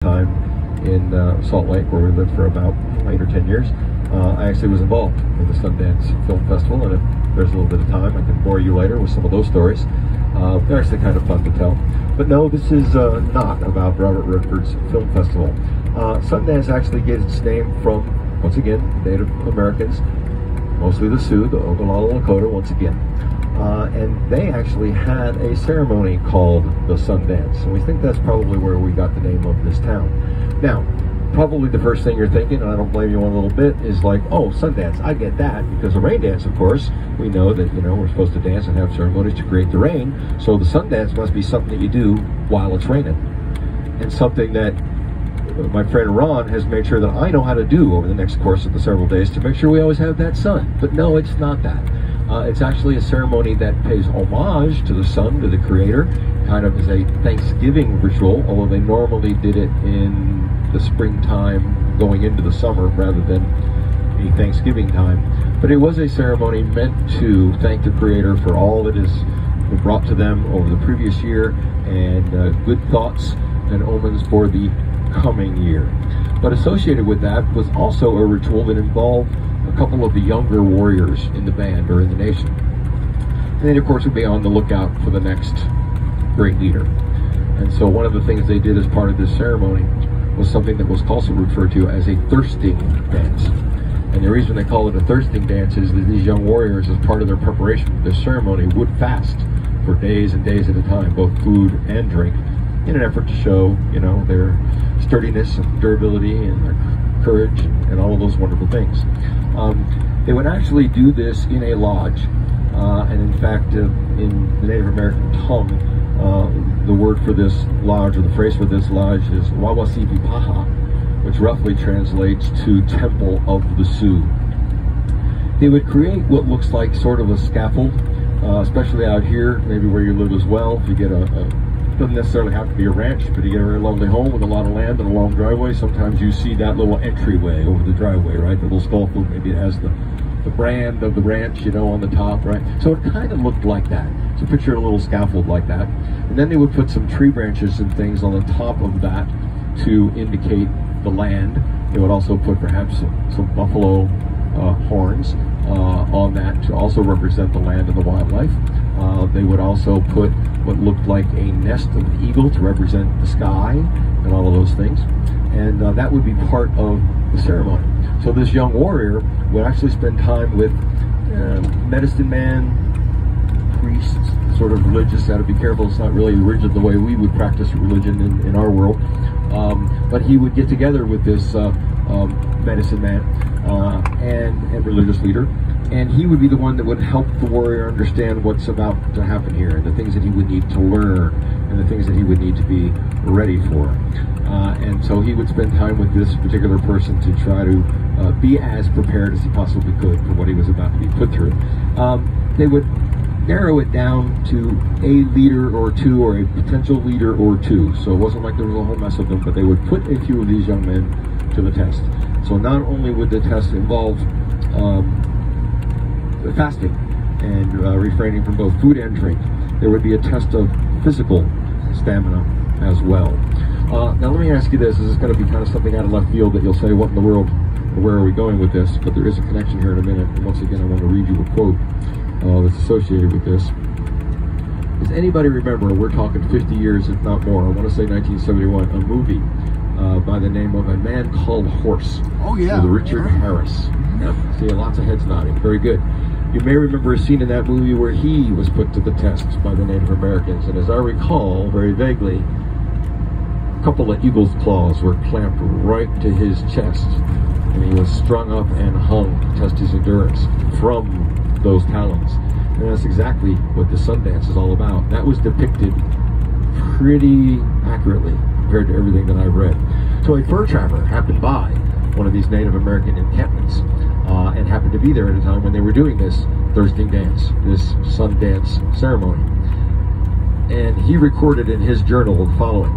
time in Salt Lake, where we lived for about 8 or 10 years. I actually was involved in the Sundance Film Festival, and if there's a little bit of time, I can bore you later with some of those stories. They're actually kind of fun to tell. But no, this is not about Robert Redford's Film Festival. Sundance actually gets its name from, once again, Native Americans, mostly the Sioux, the Oglala Lakota, once again. And they actually had a ceremony called the Sundance, and we think that's probably where we got the name of this town. Now, probably the first thing you're thinking, and I don't blame you one little bit, is like, oh, Sundance, I get that, because the rain dance, of course, we know that, you know, we're supposed to dance and have ceremonies to create the rain, so the Sundance must be something that you do while it's raining, and something that my friend Ron has made sure that I know how to do over the next course of the several days to make sure we always have that sun. But no, it's not that. It's actually a ceremony that pays homage to the sun, to the creator, kind of as a Thanksgiving ritual, although they normally did it in the springtime going into the summer rather than a Thanksgiving time. But it was a ceremony meant to thank the creator for all that is brought to them over the previous year, and good thoughts and omens for the coming year. But associated with that was also a ritual that involved a couple of the younger warriors in the band or in the nation. And then, of course, we'd be on the lookout for the next great leader. And so one of the things they did as part of this ceremony was something that was also referred to as a thirsting dance. And the reason they call it a thirsting dance is that these young warriors, as part of their preparation for this ceremony, would fast for days and days at a time, both food and drink, in an effort to show, you know, their sturdiness and durability and their courage and all of those wonderful things. They would actually do this in a lodge, and in fact, in the Native American tongue, the word for this lodge, or the phrase for this lodge, is Wawasipipaha, which roughly translates to Temple of the Sioux. They would create what looks like sort of a scaffold, especially out here, maybe where you live as well. If you get doesn't necessarily have to be a ranch, but you get a very lovely home with a lot of land and a long driveway. Sometimes you see that little entryway over the driveway, right? The little skull flute, maybe it has the brand of the ranch, you know, on the top, right? So it kind of looked like that. So picture a little scaffold like that. And then they would put some tree branches and things on the top of that to indicate the land. They would also put perhaps some buffalo horns on that to also represent the land and the wildlife. They would also put what looked like a nest of an eagle to represent the sky and all of those things. And that would be part of the ceremony. So this young warrior would actually spend time with medicine man, priests, sort of religious. Got to be careful, it's not really rigid the way we would practice religion in our world. But he would get together with this medicine man and religious leader, and he would be the one that would help the warrior understand what's about to happen here, and the things that he would need to learn, and the things that he would need to be ready for. And so he would spend time with this particular person to try to be as prepared as he possibly could for what he was about to be put through. They would narrow it down to a leader or two, or a potential leader or two. So it wasn't like there was a whole mess of them, but they would put a few of these young men to the test. So not only would the test involve fasting and refraining from both food and drink, there would be a test of physical stamina as well. Now let me ask you this is going to be kind of something out of left field that you'll say, what in the world, or where are we going with this? But there is a connection here in a minute, and once again I want to read you a quote that's associated with this. Does anybody remember, we're talking 50 years if not more, I want to say 1971, a movie by the name of A Man Called Horse? Oh yeah. With Richard Harris. Yep. See, lots of heads nodding. Very good. You may remember a scene in that movie where he was put to the test by the Native Americans, and as I recall, very vaguely, a couple of eagle's claws were clamped right to his chest, and he was strung up and hung to test his endurance from those talons. And that's exactly what the Sundance is all about. That was depicted pretty accurately compared to everything that I've read. So a fur trapper happened by one of these Native American encampments and happened to be there at a time when they were doing this thirsting dance, this Sundance ceremony. And he recorded in his journal the following.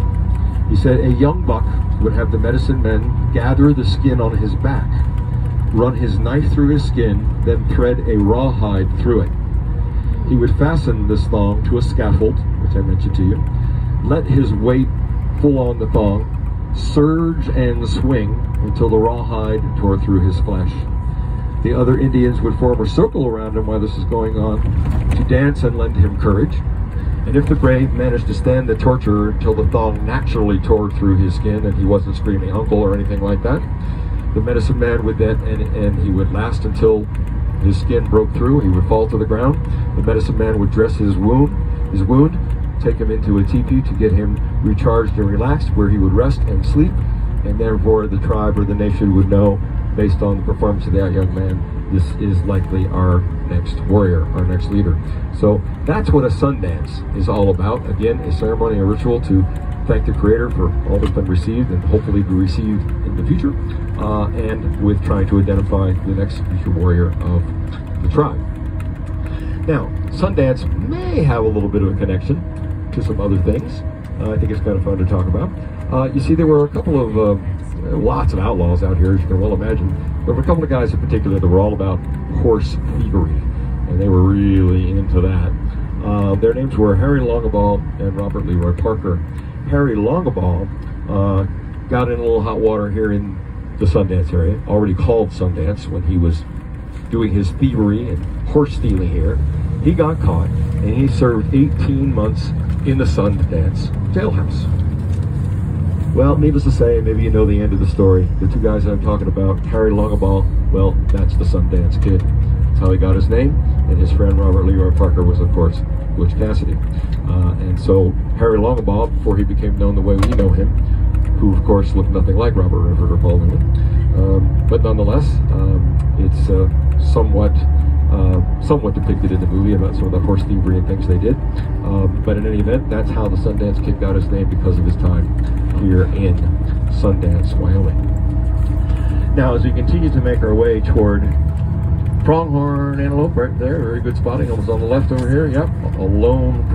He said, a young buck would have the medicine men gather the skin on his back, run his knife through his skin, then thread a rawhide through it. He would fasten this thong to a scaffold, which I mentioned to you, let his weight pull on the thong, surge and swing until the rawhide tore through his flesh. The other Indians would form a circle around him while this is going on to dance and lend him courage. And if the brave managed to stand the torture until the thong naturally tore through his skin and he wasn't screaming uncle or anything like that, the medicine man would then, and he would last until his skin broke through, he would fall to the ground. The medicine man would dress his wound, take him into a teepee to get him recharged and relaxed, where he would rest and sleep, and therefore the tribe or the nation would know, based on the performance of that young man, this is likely our next warrior, our next leader. So that's what a Sundance is all about. Again, a ceremony, a ritual to thank the Creator for all that's been received and hopefully be received in the future, and with trying to identify the next future warrior of the tribe. Now, Sundance may have a little bit of a connection to some other things. I think it's kind of fun to talk about. You see, there were a couple of lots of outlaws out here, as you can well imagine. There were a couple of guys in particular that were all about horse thievery, and they were really into that. Their names were Harry Longaball and Robert Leroy Parker. Harry Longaball got in a little hot water here in the Sundance area, already called Sundance, when he was doing his thievery and horse stealing here. He got caught, and he served 18 months in the Sundance jailhouse. Well, needless to say, maybe you know the end of the story. The two guys I'm talking about, Harry Longaball, well, that's the Sundance Kid. That's how he got his name, and his friend Robert Leroy Parker was, of course, Butch Cassidy. And so Harry Longaball, before he became known the way we know him, who of course looked nothing like Robert Redford or Paul Newman, but nonetheless, it's somewhat depicted in the movie about some of the horse thievery and things they did. But in any event, that's how the Sundance Kid got his name, because of his time here in Sundance, Wyoming. Now, as we continue to make our way toward Pronghorn Antelope, right there, very good spotting, almost on the left over here, yep, a lone